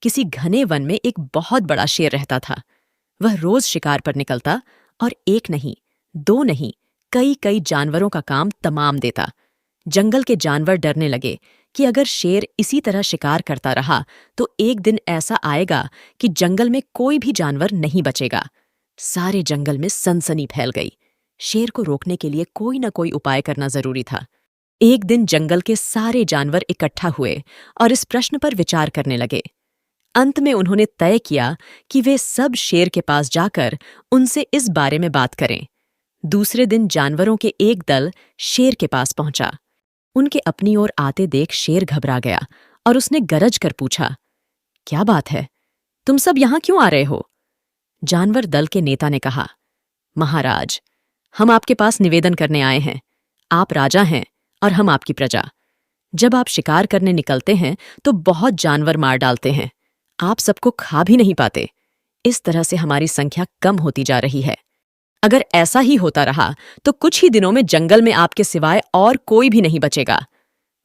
किसी घने वन में एक बहुत बड़ा शेर रहता था। वह रोज शिकार पर निकलता और एक नहीं, दो नहीं, कई कई जानवरों का काम तमाम देता। जंगल के जानवर डरने लगे कि अगर शेर इसी तरह शिकार करता रहा तो एक दिन ऐसा आएगा कि जंगल में कोई भी जानवर नहीं बचेगा। सारे जंगल में सनसनी फैल गई। शेर को रोकने के लिए कोई न कोई उपाय करना जरूरी था। एक दिन जंगल के सारे जानवर इकट्ठा हुए और इस प्रश्न पर विचार करने लगे। अंत में उन्होंने तय किया कि वे सब शेर के पास जाकर उनसे इस बारे में बात करें। दूसरे दिन जानवरों के एक दल शेर के पास पहुंचा। उनके अपनी ओर आते देख शेर घबरा गया और उसने गरज कर पूछा, क्या बात है? तुम सब यहां क्यों आ रहे हो? जानवर दल के नेता ने कहा, महाराज, हम आपके पास निवेदन करने आए हैं। आप राजा हैं और हम आपकी प्रजा। जब आप शिकार करने निकलते हैं तो बहुत जानवर मार डालते हैं। आप सबको खा भी नहीं पाते। इस तरह से हमारी संख्या कम होती जा रही है। अगर ऐसा ही होता रहा तो कुछ ही दिनों में जंगल में आपके सिवाय और कोई भी नहीं बचेगा।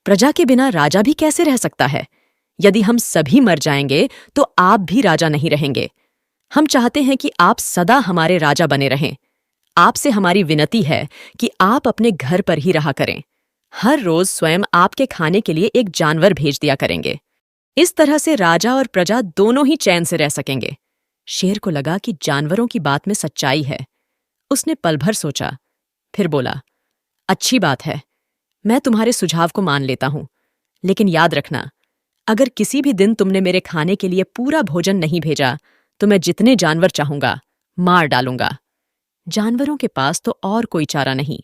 प्रजा के बिना राजा भी कैसे रह सकता है? यदि हम सभी मर जाएंगे तो आप भी राजा नहीं रहेंगे। हम चाहते हैं कि आप सदा हमारे राजा बने रहें। आपसे हमारी विनती है कि आप अपने घर पर ही रहा करें। हर रोज स्वयं आपके खाने के लिए एक जानवर भेज दिया करेंगे। इस तरह से राजा और प्रजा दोनों ही चैन से रह सकेंगे। शेर को लगा कि जानवरों की बात में सच्चाई है। उसने पल भर सोचा, फिर बोला, अच्छी बात है, मैं तुम्हारे सुझाव को मान लेता हूं, लेकिन याद रखना, अगर किसी भी दिन तुमने मेरे खाने के लिए पूरा भोजन नहीं भेजा तो मैं जितने जानवर चाहूंगा मार डालूंगा। जानवरों के पास तो और कोई चारा नहीं,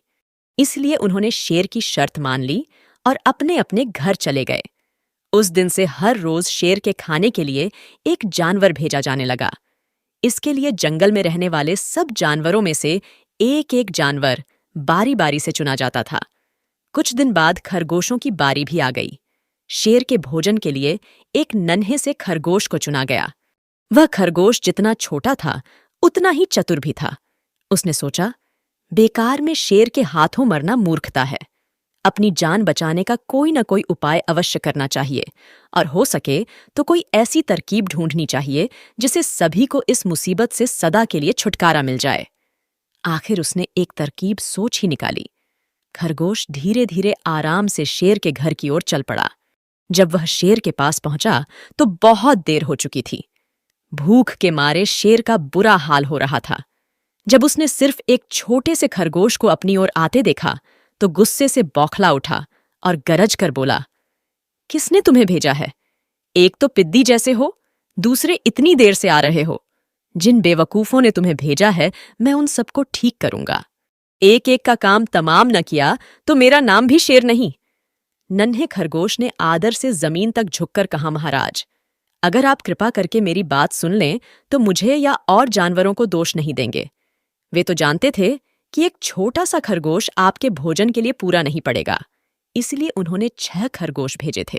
इसलिए उन्होंने शेर की शर्त मान ली और अपने अपने घर चले गए। उस दिन से हर रोज शेर के खाने के लिए एक जानवर भेजा जाने लगा। इसके लिए जंगल में रहने वाले सब जानवरों में से एक एक जानवर बारी बारी से चुना जाता था। कुछ दिन बाद खरगोशों की बारी भी आ गई। शेर के भोजन के लिए एक नन्हे से खरगोश को चुना गया। वह खरगोश जितना छोटा था उतना ही चतुर भी था। उसने सोचा, बेकार में शेर के हाथों मरना मूर्खता है। अपनी जान बचाने का कोई न कोई उपाय अवश्य करना चाहिए और हो सके तो कोई ऐसी तरकीब ढूंढनी चाहिए जिससे सभी को इस मुसीबत से सदा के लिए छुटकारा मिल जाए। आखिर उसने एक तरकीब सोच ही निकाली। खरगोश धीरे धीरे आराम से शेर के घर की ओर चल पड़ा। जब वह शेर के पास पहुंचा तो बहुत देर हो चुकी थी। भूख के मारे शेर का बुरा हाल हो रहा था। जब उसने सिर्फ एक छोटे से खरगोश को अपनी ओर आते देखा तो गुस्से से बौखला उठा और गरज कर बोला, किसने तुम्हें भेजा है? एक तो पिद्दी जैसे हो, दूसरे इतनी देर से आ रहे हो। जिन बेवकूफों ने तुम्हें भेजा है मैं उन सबको ठीक करूंगा। एक एक का काम तमाम न किया तो मेरा नाम भी शेर नहीं। नन्हे खरगोश ने आदर से जमीन तक झुककर कहा, महाराज, अगर आप कृपा करके मेरी बात सुन लें तो मुझे या और जानवरों को दोष नहीं देंगे। वे तो जानते थे कि एक छोटा सा खरगोश आपके भोजन के लिए पूरा नहीं पड़ेगा, इसलिए उन्होंने 6 खरगोश भेजे थे।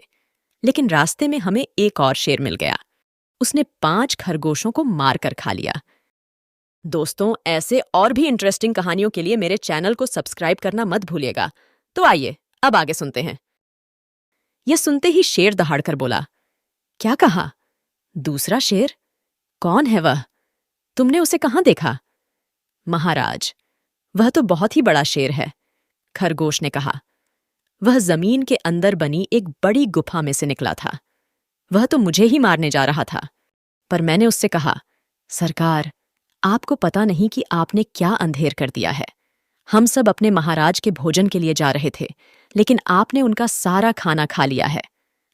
लेकिन रास्ते में हमें एक और शेर मिल गया। उसने 5 खरगोशों को मारकर खा लिया। दोस्तों, ऐसे और भी इंटरेस्टिंग कहानियों के लिए मेरे चैनल को सब्सक्राइब करना मत भूलिएगा। तो आइए अब आगे सुनते हैं। यह सुनते ही शेर दहाड़कर बोला, क्या कहा? दूसरा शेर? कौन है वह? तुमने उसे कहाँ देखा? महाराज, वह तो बहुत ही बड़ा शेर है, खरगोश ने कहा। वह जमीन के अंदर बनी एक बड़ी गुफा में से निकला था। वह तो मुझे ही मारने जा रहा था, पर मैंने उससे कहा, सरकार, आपको पता नहीं कि आपने क्या अंधेर कर दिया है। हम सब अपने महाराज के भोजन के लिए जा रहे थे, लेकिन आपने उनका सारा खाना खा लिया है।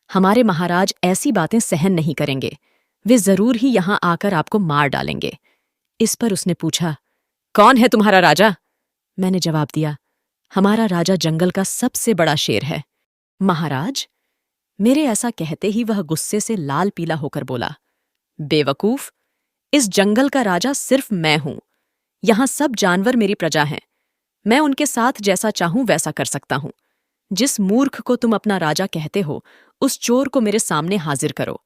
हमारे महाराज ऐसी बातें सहन नहीं करेंगे। वे जरूर ही यहां आकर आपको मार डालेंगे। इस पर उसने पूछा, कौन है तुम्हारा राजा? मैंने जवाब दिया, हमारा राजा जंगल का सबसे बड़ा शेर है। महाराज? मेरे ऐसा कहते ही वह गुस्से से लाल पीला होकर बोला, बेवकूफ, इस जंगल का राजा सिर्फ मैं हूं। यहां सब जानवर मेरी प्रजा हैं। मैं उनके साथ जैसा चाहूं वैसा कर सकता हूं। जिस मूर्ख को तुम अपना राजा कहते हो, उस चोर को मेरे सामने हाजिर करो।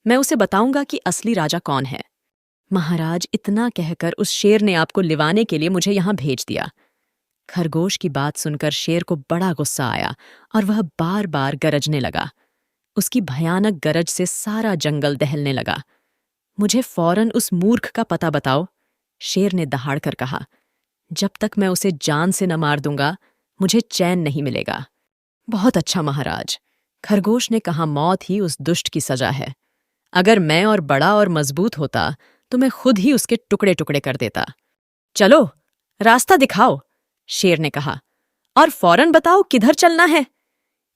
मैं उसे बताऊंगा कि असली राजा कौन है। महाराज, इतना कहकर उस शेर ने आपको लिवाने के लिए मुझे यहां भेज दिया। खरगोश की बात सुनकर शेर को बड़ा गुस्सा आया और वह बार बार गरजने लगा। उसकी भयानक गरज से सारा जंगल दहलने लगा। मुझे फौरन उस मूर्ख का पता बताओ, शेर ने दहाड़ कर कहा। जब तक मैं उसे जान से न मार दूंगा, मुझे चैन नहीं मिलेगा। बहुत अच्छा महाराज, खरगोश ने कहा, मौत ही उस दुष्ट की सजा है। अगर मैं और बड़ा और मजबूत होता तो मैं खुद ही उसके टुकड़े टुकड़े कर देता। चलो, रास्ता दिखाओ, शेर ने कहा, और फौरन बताओ किधर चलना है।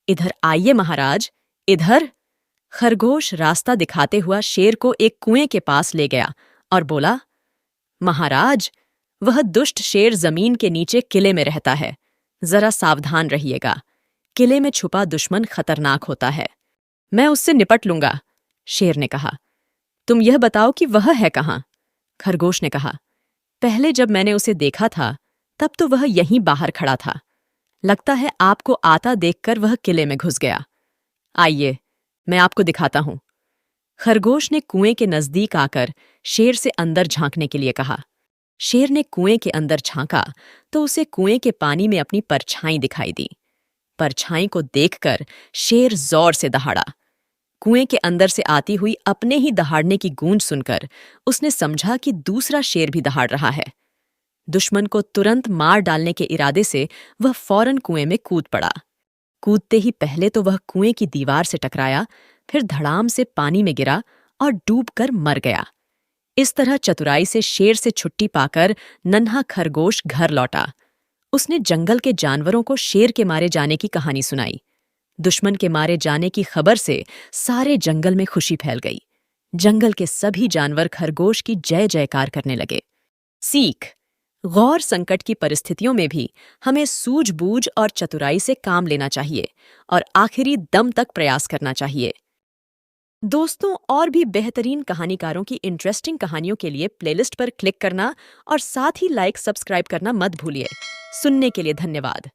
इधर आइए महाराज, इधर। खरगोश रास्ता दिखाते हुआ शेर को एक कुएं के पास ले गया और बोला, महाराज, वह दुष्ट शेर जमीन के नीचे किले में रहता है। जरा सावधान रहिएगा। किले में छुपा दुश्मन खतरनाक होता है। मैं उससे निपट लूंगा, शेर ने कहा। तुम यह बताओ कि वह है कहाँ? खरगोश ने कहा। पहले जब मैंने उसे देखा था तब तो वह यहीं बाहर खड़ा था। लगता है आपको आता देखकर वह किले में घुस गया। आइए, मैं आपको दिखाता हूं। खरगोश ने कुएं के नजदीक आकर शेर से अंदर झांकने के लिए कहा। शेर ने कुएं के अंदर झांका तो उसे कुएं के पानी में अपनी परछाई दिखाई दी। परछाई को देखकर शेर जोर से दहाड़ा। कुएं के अंदर से आती हुई अपने ही दहाड़ने की गूंज सुनकर उसने समझा कि दूसरा शेर भी दहाड़ रहा है। दुश्मन को तुरंत मार डालने के इरादे से वह फौरन कुएं में कूद पड़ा। कूदते ही पहले तो वह कुएं की दीवार से टकराया, फिर धड़ाम से पानी में गिरा और डूबकर मर गया। इस तरह चतुराई से शेर से छुट्टी पाकर नन्हा खरगोश घर लौटा। उसने जंगल के जानवरों को शेर के मारे जाने की कहानी सुनाई। दुश्मन के मारे जाने की खबर से सारे जंगल में खुशी फैल गई। जंगल के सभी जानवर खरगोश की जय जयकार करने लगे। सीख: गौर संकट की परिस्थितियों में भी हमें सूझबूझ और चतुराई से काम लेना चाहिए और आखिरी दम तक प्रयास करना चाहिए। दोस्तों, और भी बेहतरीन कहानीकारों की इंटरेस्टिंग कहानियों के लिए प्लेलिस्ट पर क्लिक करना और साथ ही लाइक सब्सक्राइब करना मत भूलिए। सुनने के लिए धन्यवाद।